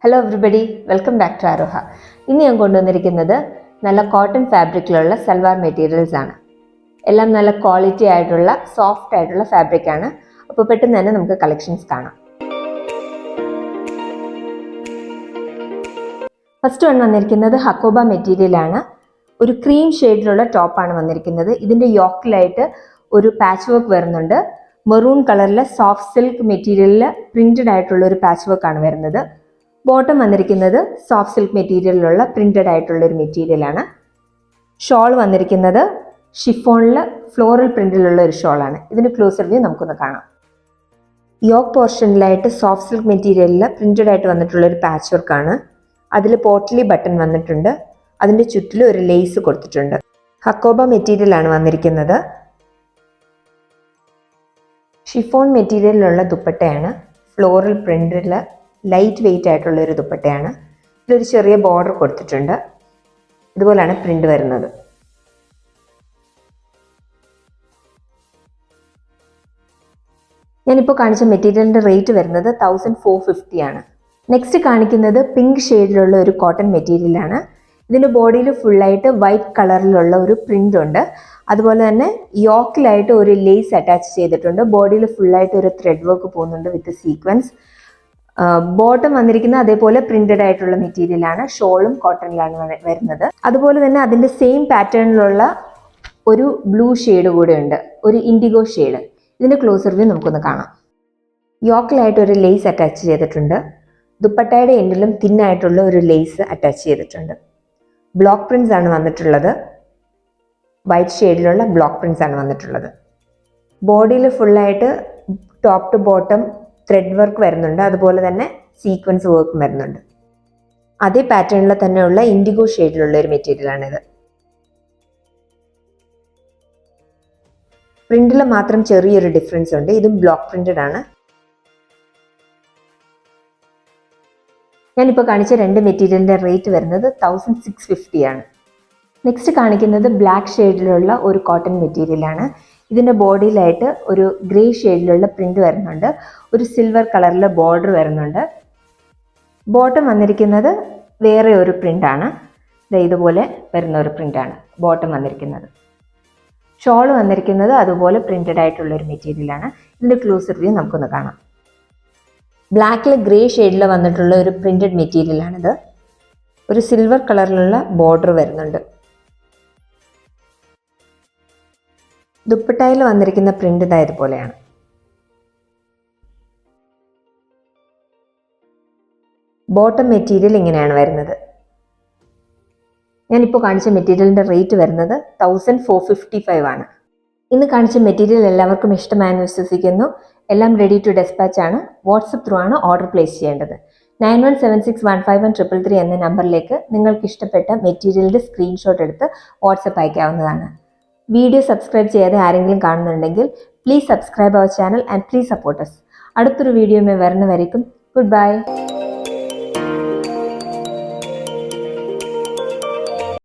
Hello everybody, welcome back to Aaroha. ഇന്ന് ഞാൻ കൊണ്ടുവന്നിരിക്കുന്നത് നല്ല കോട്ടൺ ഫാബ്രിക്കിലുള്ള സൽവാർ മെറ്റീരിയൽസ് ആണ്. എല്ലാം നല്ല ക്വാളിറ്റി ആയിട്ടുള്ള സോഫ്റ്റ് ആയിട്ടുള്ള ഫാബ്രിക് ആണ്. അപ്പോൾ പെട്ടെന്ന് തന്നെ നമുക്ക് കളക്ഷൻസ് കാണാം. ഫസ്റ്റ് വൺ വന്നിരിക്കുന്നത് ഹക്കോബ മെറ്റീരിയലാണ്. ഒരു ക്രീം ഷെയ്ഡിലുള്ള ടോപ്പാണ് വന്നിരിക്കുന്നത്. ഇതിൻ്റെ യോക്കിലായിട്ട് ഒരു പാച്ച് വർക്ക് വരുന്നുണ്ട്. മെറൂൺ കളറിലെ സോഫ്റ്റ് സിൽക്ക് മെറ്റീരിയലിൽ പ്രിന്റഡ് ആയിട്ടുള്ള ഒരു പാച്ച് വർക്ക് ആണ് വരുന്നത്. ബോട്ടം വന്നിരിക്കുന്നത് സോഫ്റ്റ് സിൽക്ക് മെറ്റീരിയലിലുള്ള പ്രിന്റഡ് ആയിട്ടുള്ള ഒരു മെറ്റീരിയലാണ്. ഷോൾ വന്നിരിക്കുന്നത് ഷിഫോണിൽ ഫ്ലോറൽ പ്രിന്റിലുള്ള ഒരു ഷോളാണ്. ഇതിന് ക്ലോസർ വ്യൂ നമുക്കൊന്ന് കാണാം. യോക്ക് പോർഷനിലായിട്ട് സോഫ്റ്റ് സിൽക്ക് മെറ്റീരിയലിൽ പ്രിന്റഡ് ആയിട്ട് വന്നിട്ടുള്ള ഒരു പാച്ച് വർക്കാണ്. അതിൽ പോട്ട്ലി ബട്ടൺ വന്നിട്ടുണ്ട്. അതിൻ്റെ ചുറ്റിലും ഒരു ലേസ് കൊടുത്തിട്ടുണ്ട്. ഹക്കോബ മെറ്റീരിയലാണ് വന്നിരിക്കുന്നത്. ഷിഫോൺ മെറ്റീരിയലിലുള്ള ദുപ്പട്ടയാണ്. ഫ്ലോറൽ പ്രിന്റിൽ ലൈറ്റ് വെയിറ്റ് ആയിട്ടുള്ള ഒരു ദുപ്പട്ടയാണ്. ഇതിലൊരു ചെറിയ ബോർഡർ കൊടുത്തിട്ടുണ്ട്. ഇതുപോലെയാണ് പ്രിന്റ് വരുന്നത്. ഞാനിപ്പോൾ കാണിച്ച മെറ്റീരിയലിൻ്റെ റേറ്റ് വരുന്നത് 1450 ആണ്. നെക്സ്റ്റ് കാണിക്കുന്നത് പിങ്ക് ഷെയ്ഡിലുള്ള ഒരു കോട്ടൺ മെറ്റീരിയലാണ്. ഇതിൻ്റെ ബോഡിയിൽ ഫുള്ളായിട്ട് വൈറ്റ് കളറിലുള്ള ഒരു പ്രിന്റ് ഉണ്ട്. അതുപോലെ തന്നെ യോക്കിലായിട്ട് ഒരു ലേസ് അറ്റാച്ച് ചെയ്തിട്ടുണ്ട്. ബോഡിയിൽ ഫുള്ളായിട്ട് ഒരു ത്രെഡ് വർക്ക് പോകുന്നുണ്ട് വിത്ത് സീക്വൻസ്. ബോട്ടം വന്നിരിക്കുന്നത് അതേപോലെ പ്രിന്റഡ് ആയിട്ടുള്ള മെറ്റീരിയലാണ്. ഷോളും കോട്ടണിലാണ് വരുന്നത്. അതുപോലെ തന്നെ അതിൻ്റെ സെയിം പാറ്റേണിലുള്ള ഒരു ബ്ലൂ ഷെയ്ഡ് കൂടെ ഉണ്ട്, ഒരു ഇൻഡിഗോ ഷെയ്ഡ്. ഇതിൻ്റെ ക്ലോസർ വ്യൂ നമുക്കൊന്ന് കാണാം. യോക്കിലായിട്ട് ഒരു ലേസ് അറ്റാച്ച് ചെയ്തിട്ടുണ്ട്. ദുപ്പട്ടയുടെ എൻഡിലും തിന്നായിട്ടുള്ള ഒരു ലേസ് അറ്റാച്ച് ചെയ്തിട്ടുണ്ട്. ബ്ലോക്ക് പ്രിന്റ്സ് ആണ് വന്നിട്ടുള്ളത്. വൈറ്റ് ഷെയ്ഡിലുള്ള ബ്ലോക്ക് പ്രിന്റ്സ് ആണ് വന്നിട്ടുള്ളത്. ബോഡിയിൽ ഫുള്ളായിട്ട് top to bottom thread work വരുന്നുണ്ട്. അതുപോലെ തന്നെ സീക്വൻസ് വർക്കും വരുന്നുണ്ട്. അതേ പാറ്റേണിൽ തന്നെയുള്ള ഇൻഡിഗോ ഷെയ്ഡിലുള്ള ഒരു മെറ്റീരിയലാണിത്. പ്രിന്റിൽ മാത്രം ചെറിയൊരു ഡിഫറൻസ് ഉണ്ട്. ഇതും ബ്ലോക്ക് പ്രിന്റഡ് ആണ്. ഞാനിപ്പോൾ കാണിച്ച രണ്ട് മെറ്റീരിയലിൻ്റെ റേറ്റ് വരുന്നത് 1650 ആണ്. നെക്സ്റ്റ് കാണിക്കുന്നത് ബ്ലാക്ക് ഷെയ്ഡിലുള്ള ഒരു കോട്ടൺ മെറ്റീരിയലാണ്. ഇതിൻ്റെ ബോഡിയിലായിട്ട് ഒരു ഗ്രേ ഷെയ്ഡിലുള്ള പ്രിന്റ് വരുന്നുണ്ട്. ഒരു സിൽവർ കളറിലെ ബോർഡർ വരുന്നുണ്ട്. ബോട്ടം വന്നിരിക്കുന്നത് വേറെ ഒരു പ്രിൻ്റാണ്. ഇതുപോലെ വരുന്ന ഒരു പ്രിൻ്റാണ് ബോട്ടം വന്നിരിക്കുന്നത്. ഷോൾ വന്നിരിക്കുന്നത് അതുപോലെ പ്രിന്റഡ് ആയിട്ടുള്ള ഒരു മെറ്റീരിയലാണ്. ഇതിൻ്റെ ക്ലോസർ വ്യൂ നമുക്കൊന്ന് കാണാം. ബ്ലാക്കിൽ ഗ്രേ ഷെയ്ഡിൽ വന്നിട്ടുള്ള ഒരു പ്രിന്റഡ് മെറ്റീരിയലാണിത്. ഒരു സിൽവർ കളറിലുള്ള ബോർഡർ വരുന്നുണ്ട്. ദുപ്പട്ടയിൽ വന്നിരിക്കുന്ന പ്രിന്റ് ഇതായതുപോലെയാണ്. ബോട്ടം മെറ്റീരിയൽ ഇങ്ങനെയാണ് വരുന്നത്. ഞാനിപ്പോൾ കാണിച്ച മെറ്റീരിയലിൻ്റെ റേറ്റ് വരുന്നത് 1455 ആണ്. ഇന്ന് കാണിച്ച മെറ്റീരിയൽ എല്ലാവർക്കും ഇഷ്ടമായെന്ന് വിശ്വസിക്കുന്നു. എല്ലാം റെഡി ടു ഡെസ്പാച്ച് ആണ്. വാട്സപ്പ് ത്രൂ ആണ് ഓർഡർ പ്ലേസ് ചെയ്യേണ്ടത്. 9176151333 എന്ന നമ്പറിലേക്ക് നിങ്ങൾക്ക് ഇഷ്ടപ്പെട്ട മെറ്റീരിയലിൻ്റെ സ്ക്രീൻഷോട്ട് എടുത്ത് വാട്സപ്പ് അയക്കാവുന്നതാണ്. വീഡിയോ സബ്സ്ക്രൈബ് ചെയ്യാതെ ആരെങ്കിലും കാണുന്നുണ്ടെങ്കിൽ please subscribe our channel and please support us. അടുത്തൊരു വീഡിയോയുമായി വരുന്നവരേക്കും ഗുഡ് ബൈ.